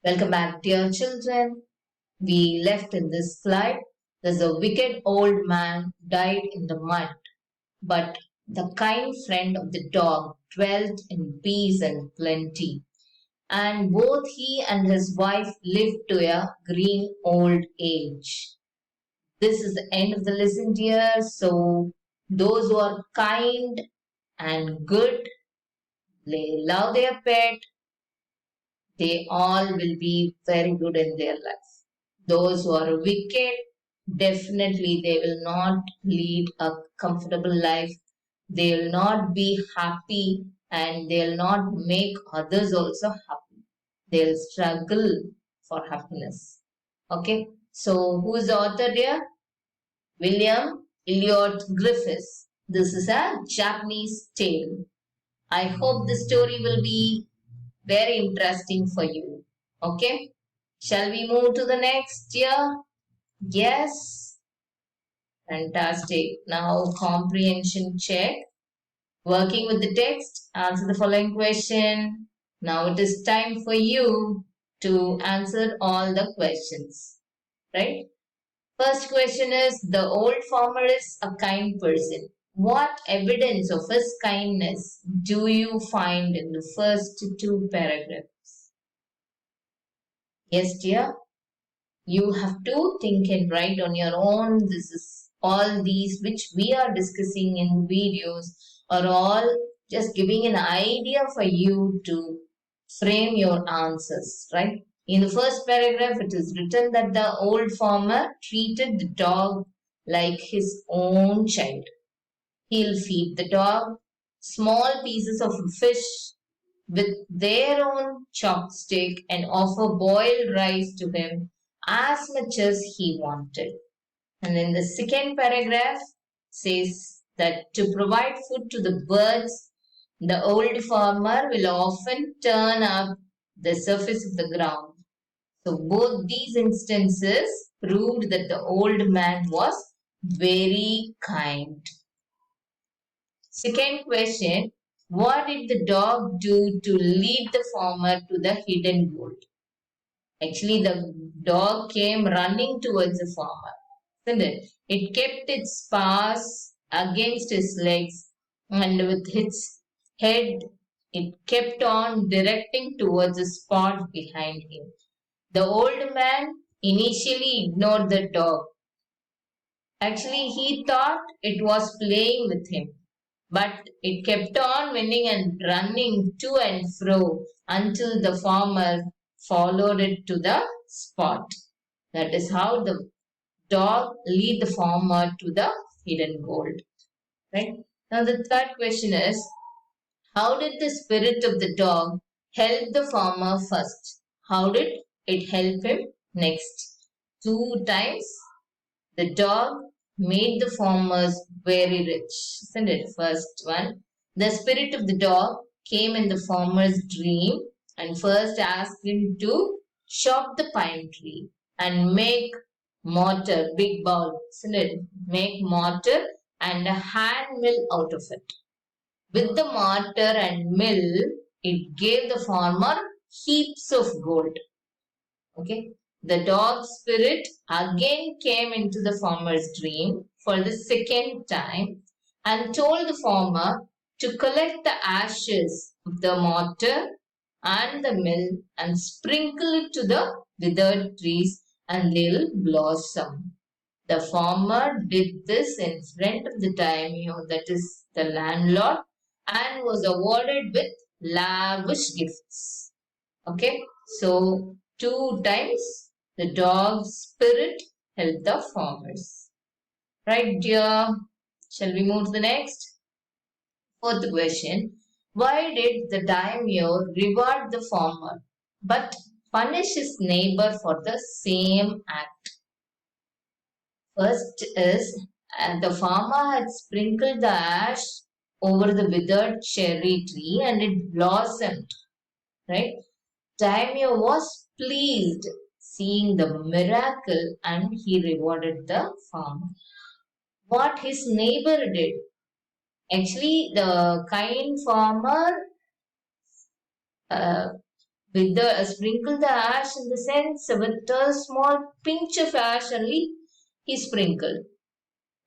Welcome back, dear children. We left in this slide. There's a wicked old man died in the mud, but the kind friend of the dog dwelt in peace and plenty. And both he and his wife lived to a green old age. This is the end of the lesson, dear. So, those who are kind and good, they love their pet, they all will be very good in their life. Those who are wicked, definitely they will not lead a comfortable life. They will not be happy and they'll not make others also happy. They'll struggle for happiness. Okay, so who is the author here? William Elliot Griffiths. This is a Japanese tale. I hope the story will be very interesting for you. Okay, shall we move to the next year? Yes, fantastic. Now, comprehension check. Working with the text, answer the following question. Now it is time for you to answer all the questions, right? First question is, the old farmer is a kind person. What evidence of his kindness do you find in the first two paragraphs? Yes, dear. You have to think and write on your own. This is all these which we are discussing in videos are all just giving an idea for you to frame your answers, right? In the first paragraph, it is written that the old farmer treated the dog like his own child. He'll feed the dog small pieces of fish with their own chopstick and offer boiled rice to him as much as he wanted. And then the second paragraph says that to provide food to the birds, the old farmer will often turn up the surface of the ground. So both these instances proved that the old man was very kind. Second question, what did the dog do to lead the farmer to the hidden gold? Actually, the dog came running towards the farmer, isn't it? It kept its paws against his legs and with its head, it kept on directing towards the spot behind him. The old man initially ignored the dog. Actually, he thought it was playing with him, but it kept on winning and running to and fro until the farmer followed it to the spot. That is how the dog lead the farmer to the hidden gold. Right? Now the third question is, how did the spirit of the dog help the farmer first? How did it help him next? Two times the dog made the farmers very rich, isn't it? First one, the spirit of the dog came in the farmer's dream and first asked him to chop the pine tree and make mortar, big bowl, isn't it? Make mortar and a hand mill out of it. With the mortar and mill, it gave the farmer heaps of gold. Okay. The dog spirit again came into the farmer's dream for the second time and told the farmer to collect the ashes of the mortar and the mill and sprinkle it to the withered trees and they'll blossom. The farmer did this in front of the daimyo, that is the landlord, and was awarded with lavish gifts. Okay, so two times the dog's spirit helped the farmers. Right, dear? Shall we move to the next? Fourth question. Why did the daimyo reward the farmer but punish his neighbor for the same act? First is, the farmer had sprinkled the ash over the withered cherry tree and it blossomed. Right? Daimyo was pleased seeing the miracle and he rewarded the farmer. What his neighbor did, actually the kind farmer with the sprinkle the ash in the sense with a small pinch of ash only he sprinkled.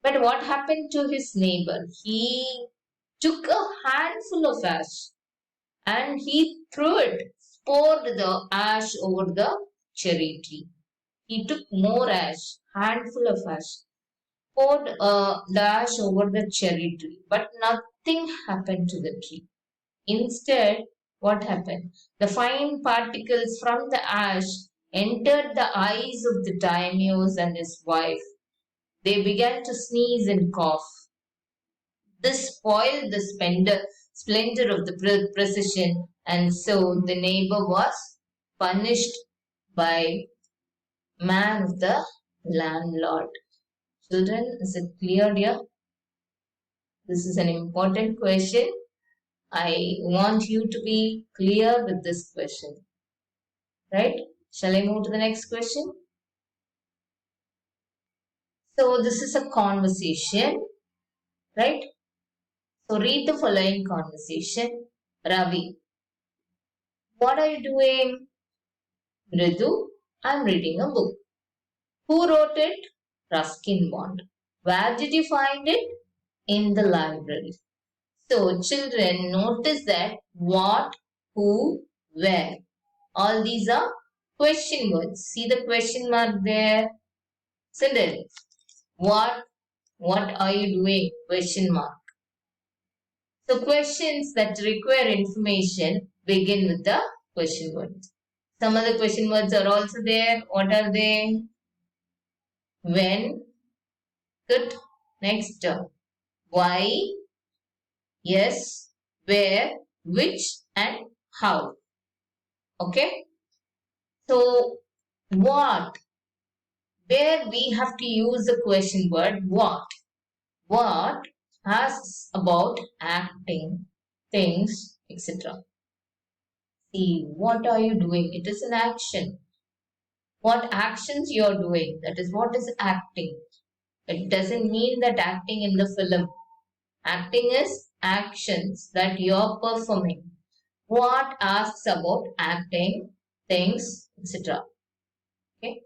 But what happened to his neighbor? He took a handful of ash and he threw it, poured the ash over the cherry tree. He took more ash, handful of ash, poured the ash over the cherry tree, but nothing happened to the tree. Instead, what happened? The fine particles from the ash entered the eyes of the daimyos and his wife. They began to sneeze and cough. This spoiled the splendor of the procession, and so the neighbor was punished by man of the landlord. Children, is it clear, dear? This is an important question. I want you to be clear with this question. Right? Shall I move to the next question? So this is a conversation, right? So read the following conversation. Ravi, what are you doing? Mridu, I'm reading a book. Who wrote it? Ruskin Bond. Where did you find it? In the library. So children, notice that what, who, where. All these are question words. See the question mark there? Isn't it? What are you doing? Question mark. So questions that require information begin with the question words. Some other question words are also there. What are they? When. Good. Next. Why. Yes. Where. Which. And how. Okay. So what? Where we have to use the question word what. What asks about acting, things, etc. See, what are you doing? It is an action. What actions you are doing? That is what is acting. It doesn't mean that acting in the film. Acting is actions that you are performing. What asks about acting, things, etc. Okay.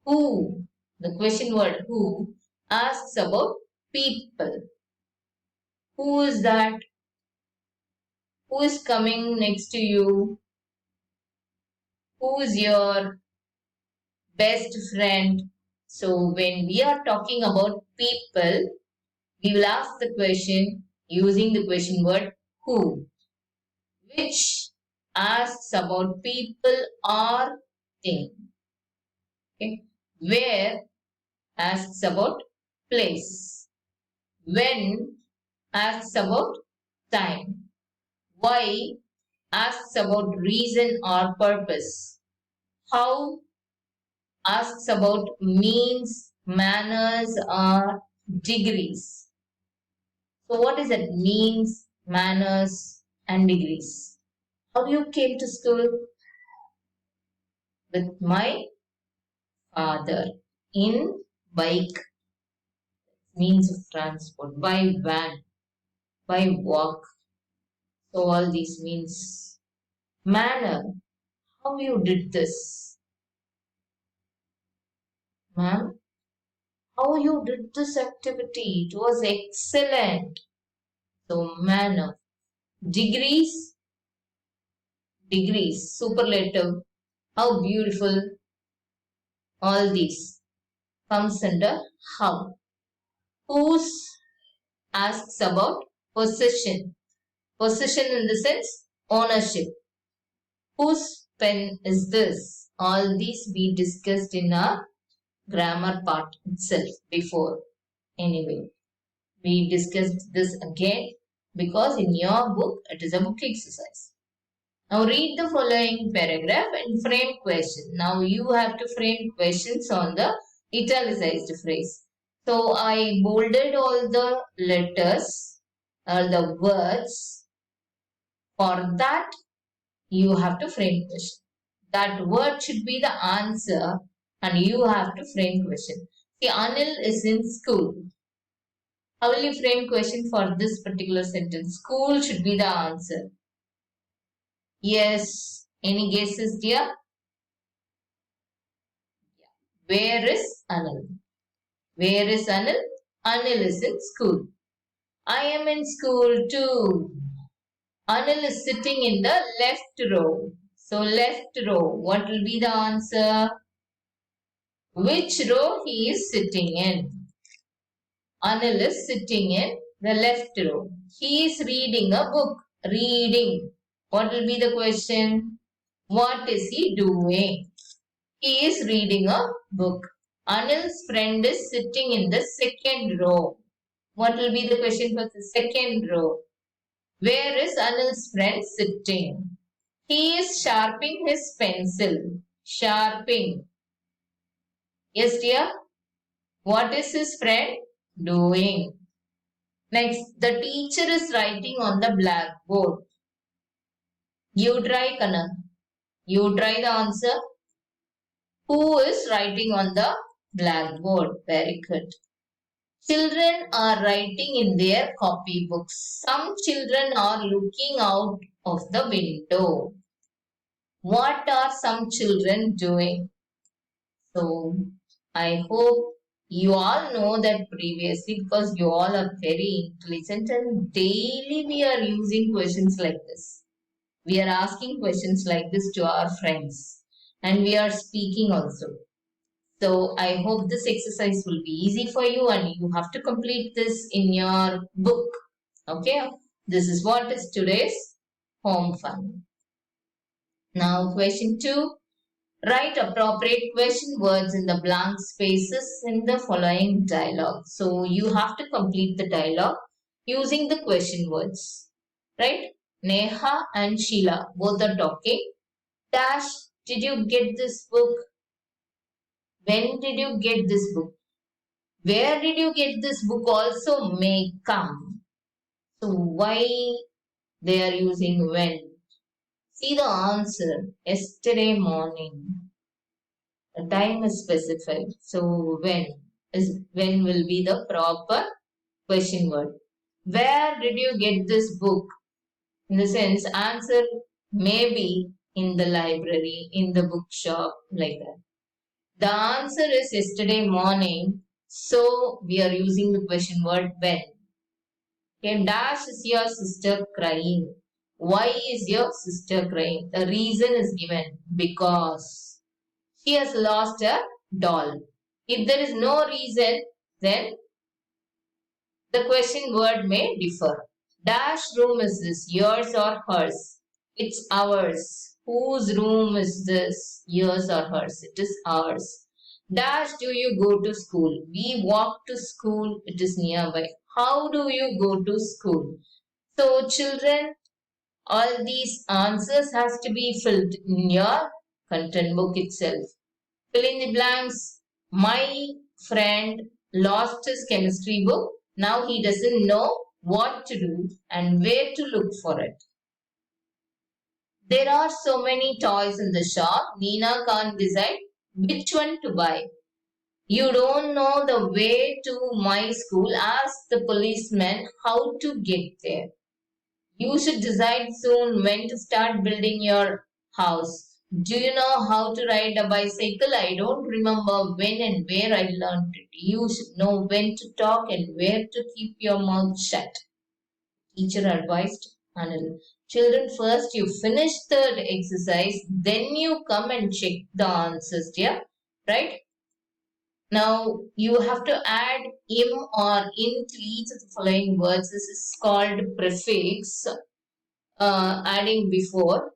Who? The question word who asks about people. Who is that? Who is coming next to you? Who is your best friend? So when we are talking about people, we will ask the question using the question word who, which asks about people or thing. Okay. Where asks about place. When asks about time. Why asks about reason or purpose. How asks about means, manners, or degrees. So what is it? Means, manners, and degrees. How you came to school? With my father in bike, means of transport, by van, by walk. So all these means. Manner. How you did this? Ma'am, how you did this activity? It was excellent. So manner. Degrees. Degrees. Superlative. How beautiful. All these comes under how. Whose asks about possession. Possession in the sense ownership. Whose pen is this? All these we discussed in our grammar part itself before. Anyway, we discussed this again because in your book it is a book exercise. Now read the following paragraph and frame question. Now you have to frame questions on the italicized phrase. So I bolded all the letters or the words. For that you have to frame question. That word should be the answer and you have to frame question. See, Anil is in school. How will you frame question for this particular sentence? School should be the answer. Yes, Any guesses, dear? Where is Anil? Where is Anil? Anil is in school. I am in school too. Anil is sitting in the left row. So left row, what will be the answer? Which row he is sitting in? Anil is sitting in the left row. He is reading a book. Reading. What will be the question? What is he doing? He is reading a book. Anil's friend is sitting in the second row. What will be the question for the second row? Where is Anil's friend sitting? He is sharpening his pencil. Sharpening. Yes, dear. What is his friend doing? Next, the teacher is writing on the blackboard. You try, Kana. You try the answer. Who is writing on the blackboard? Very good. Children are writing in their copybooks. Some children are looking out of the window. What are some children doing? So, I hope you all know that previously because you all are very intelligent and daily we are using questions like this. We are asking questions like this to our friends and we are speaking also. So I hope this exercise will be easy for you and you have to complete this in your book. Okay. This is what is today's home fun. Now question 2. Write appropriate question words in the blank spaces in the following dialogue. So you have to complete the dialogue using the question words. Right? Neha and Sheila both are talking. Dash, did you get this book? When did you get this book? Where did you get this book also may come. So why they are using when? See the answer. Yesterday morning. The time is specified. So when will be the proper question word. Where did you get this book? In the sense, answer may be in the library, in the bookshop, like that. The answer is yesterday morning. So we are using the question word when. Okay, dash is your sister crying. Why is your sister crying? The reason is given because she has lost a doll. If there is no reason, then the question word may differ. Dash room is this, yours or hers? It's ours. Whose room is this, yours or hers? It is ours. Dash do you go to school? We walk to school, it is nearby. How do you go to school? So children, all these answers has to be filled in your content book itself. Fill in the blanks. My friend lost his chemistry book. Now he doesn't know what to do and where to look for it. There are so many toys in the shop. Nina can't decide which one to buy. You don't know the way to my school. Ask the policeman how to get there. You should decide soon when to start building your house. Do you know how to ride a bicycle? I don't remember when and where I learned it. You should know when to talk and where to keep your mouth shut. Teacher advised Anil. Children, first you finish the exercise, then you come and check the answers, dear. Right? Now you have to add im or in to each of the following words. This is called prefix. Adding before.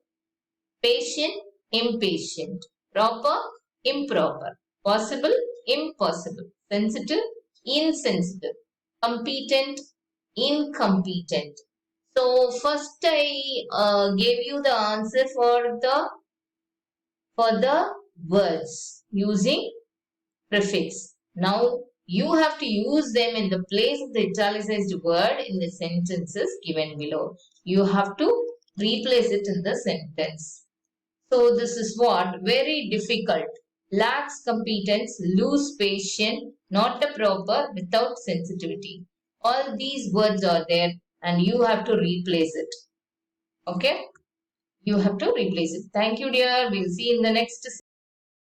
Patient, impatient. Proper, improper. Possible, impossible. Sensitive, insensitive. Competent, incompetent. So first I gave you the answer for the words using prefix. Now you have to use them in the place of the italicized word in the sentences given below. You have to replace it in the sentence. So this is what? Very difficult. Lacks competence, lose patience, not a proper, without sensitivity. All these words are there and you have to replace it. Okay? You have to replace it. Thank you, dear. We'll see in the next